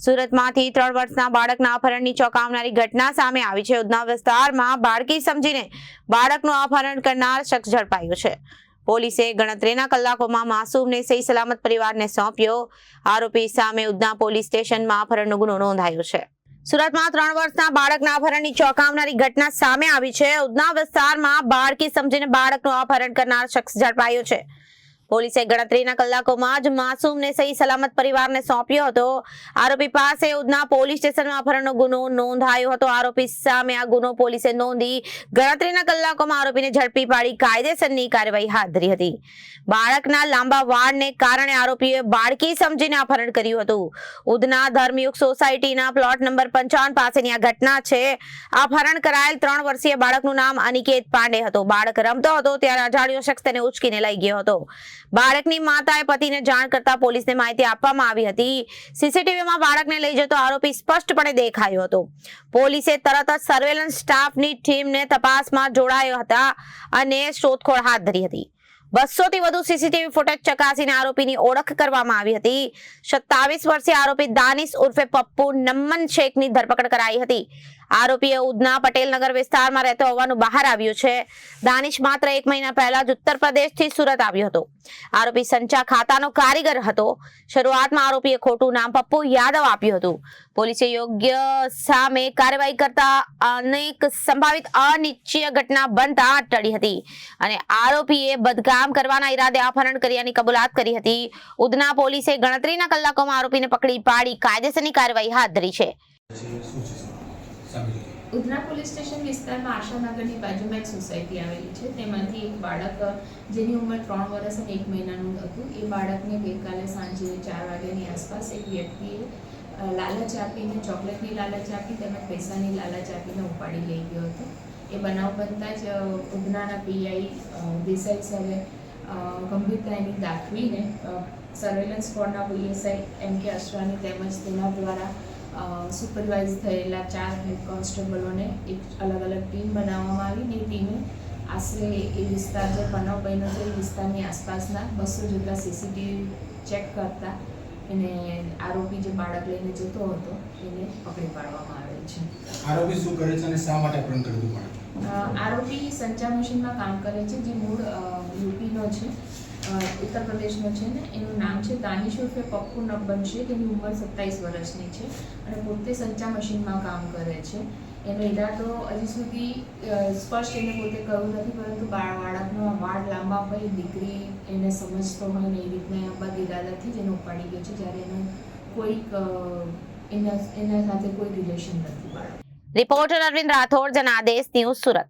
સુરતમાંથી 3 વર્ષના બાળકના અપહરણની ચોંકાવનારી ઘટના સામે આવી છે। ઉધના વિસ્તારમાં બાળકી સમજીને બાળકનું અપહરણ કરનાર શખ્સ ઝડપાયો છે। પોલીસે ગણતરીના કલાકોમાં માસૂમને સહી સલામત પરિવારને સોંપ્યો। આરોપી સામે ઉધના પોલીસ સ્ટેશનમાં અપહરણનો ગુનો નોંધાયો છે। સુરતમાં 3 વર્ષના બાળકના અપહરણની ચોંકાવનારી ઘટના સામે આવી છે। ઉધના વિસ્તારમાં બાળકી સમજીને બાળકનું અપહરણ કરનાર શખ્સ ઝડપાયો છે। પોલીસે ગણતરીના કલાકોમાં જ માસૂમને સહી સલામત પરિવારને સોંપ્યો હતો। આરોપી પાસે ઉધના પોલીસ સ્ટેશનમાં અપહરણનો ગુનો નોંધાયો હતો। આરોપી સામે આ ગુનો પોલીસે નોંધી ગણતરીના કલાકોમાં આરોપીને ઝડપી પાડી કાયદેસરની કાર્યવાહી હાથ ધરી હતી। બાળકના લાંબા વાળને કારણે આરોપીએ બાળકી સમજીને અપહરણ કર્યું હતું। ઉધના ધર્મયુગ સોસાયટીના પ્લોટ નંબર 55 પાસેની આ ઘટના છે। અપહરણ કરાયેલ 3 વર્ષીય બાળકનું નામ અનિકેત પાંડે હતું। બાળક રમતો હતો ત્યારે અજાણ્યો શખ્સ તેને ઉચકીને લઈ ગયો હતો। બાળકની માતાએ પતિને જાણ કરતા પોલીસને માહિતી આપવામાં આવી હતી। સીસીટીવીમાં બાળકને લઈ જતો આરોપી સ્પષ્ટપણે દેખાયો હતો। પોલીસે તરત જ સર્વેલન્સ સ્ટાફની ટીમને તપાસમાં જોડાયો હતા અને શોધખોળ હાથ ધરી હતી। 200 થી વધુ સીસીટીવી ફૂટેજ ચકાસીને આરોપીની ઓળખ કરવામાં આવી હતી। 27 વર્ષીય આરોપી દાનિશ ઉર્ફે પપ્પુ નમ્મન શેખની ધરપકડ કરાઈ હતી। આરોપીએ ઉધના પટેલનગર વિસ્તારમાં રહેતો હોવાનું બહાર આવ્યું છે। દાનિશ માત્ર 1 મહિના પહેલા જ ઉત્તર પ્રદેશથી સુરત આવ્યો હતો। આરોપી સંચા ખાતાનો કારીગર હતો। શરૂઆતમાં આરોપીએ ખોટું નામ પપ્પુ યાદવ આપ્યું હતું। પોલીસે યોગ્ય સામે કાર્યવાહી કરતા અનેક સંભવિત અનિચ્છનીય ઘટના બનતા ટળી હતી અને આરોપીએ બદકામ કરવાના ઈરાદે અપહરણ કર્યાની કબૂલાત કરી હતી। ઉધના પોલીસે ગણતરીના કલાકોમાં આરોપીને પકડી પાડી કાયદેસરની કાર્યવાહી હાથ ધરી છે। ઉધના પોલીસ સ્ટેશન વિસ્તારમાં આશાનગરની બાજુમાં એક સોસાયટી આવેલી છે। તેમાંથી એક બાળક જેની ઉંમર 3 વર્ષ અને 1 મહિનાનું હતું, એ બાળકને ગઈકાલે સાંજે 4 વાગ્યાની આસપાસ એક વ્યક્તિએ લાલચ આપીને, ચોકલેટની લાલચ આપી તેમજ પૈસાની લાલચ આપીને ઉપાડી લઈ ગયો હતો। એ બનાવ બનતા જ ઉધનાના પીઆઈ દેસાઈ સરે ગંભીરતા એની દાખવીને સર્વેલન્સ સ્ક્વોડના પીએસઆઈ એમ કે અશ્વાની તેમજ તેના દ્વારા સુપરવાઇઝ થયેલા 4 હેડ કોન્સ્ટેબલોને એક અલગ અલગ ટીમ બનાવવામાં આવી। એ ટીમે આશરે એ વિસ્તાર જે બનાવ બન્યો છે એ વિસ્તારની આસપાસના 200 જેટલા સીસીટીવી ચેક કરતા એને આરોપી જે બાળક લઈને જતો હતો એને પકડી પાડવામાં આવેલ છે। આરોપી શું કરે છે અને શા માટે અપહરણ કર્યું બાળક? આરોપી સંચા મશીનમાં કામ કરે છે, જે મૂળ યુપીનો છે, ઉત્તર પ્રદેશનો છે ને। એનું નામ છે દાનિશ ઉર્ફે પપ્પુ નમ્મન શેખ। એની ઉંમર 27 વર્ષની છે અને પોતે સંચા મશીનમાં કામ કરે છે। એનો ઈરાદો હજી સુધી સ્પષ્ટ એને પોતે કહ્યું નથી, પરંતુ બાળકનો વાળ લાંબા હોય, દીકરી એને સમજતો હોય ને એ રીતના બદ ઈરાદાથી જ એને ઉપાડી ગયો છે, જ્યારે એનો કોઈક એના સાથે કોઈ રિલેશન નથી બાળક। Reporter Arvind Rathod, Janadesh News, Surat.